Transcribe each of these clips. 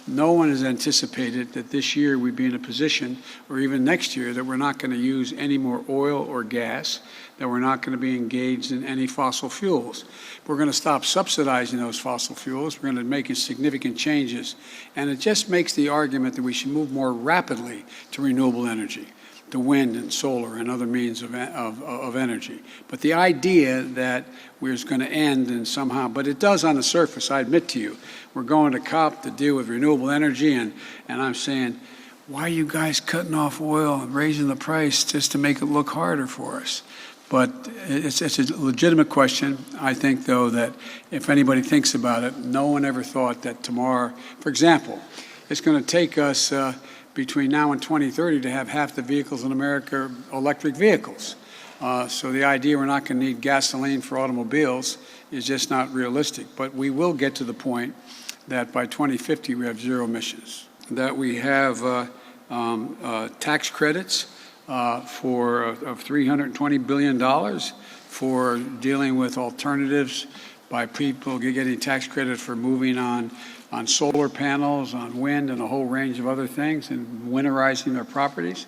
no one has anticipated that this year we'd be in a position, or even next year, that we're not going to use any more oil or gas, that we're not going to be engaged in any fossil fuels. We're going to stop subsidizing those fossil fuels. We're going to make significant changes. And it just makes the argument that we should move more rapidly to renewable energy, to wind and solar and other means of energy. But the idea that we're going to end and somehow, but it does on the surface, I admit to you. We're going to COP to deal with renewable energy, and I'm saying, why are you guys cutting off oil and raising the price just to make it look harder for us? But it's a legitimate question. I think, though, that if anybody thinks about it, no one ever thought that tomorrow, for example, it's going to take us between now and 2030 to have half the vehicles in America electric vehicles. So the idea we're not going to need gasoline for automobiles is just not realistic. But we will get to the point that by 2050 we have zero emissions, that we have tax credits of $320 billion for dealing with alternatives by people getting tax credit for moving on solar panels, on wind, and a whole range of other things, and winterizing their properties.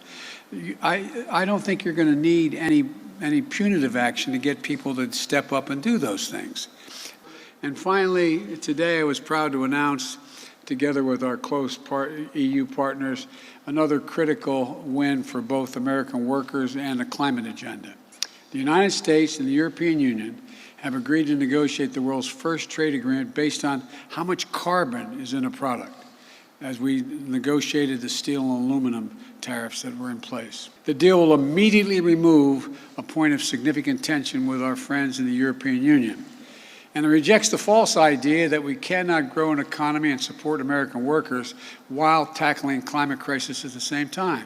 I don't think you're going to need any punitive action to get people to step up and do those things. And finally, today I was proud to announce, together with our close EU partners, another critical win for both American workers and the climate agenda. The United States and the European Union have agreed to negotiate the world's first trade agreement based on how much carbon is in a product, as we negotiated the steel and aluminum tariffs that were in place. The deal will immediately remove a point of significant tension with our friends in the European Union. And it rejects the false idea that we cannot grow an economy and support American workers while tackling climate crisis at the same time.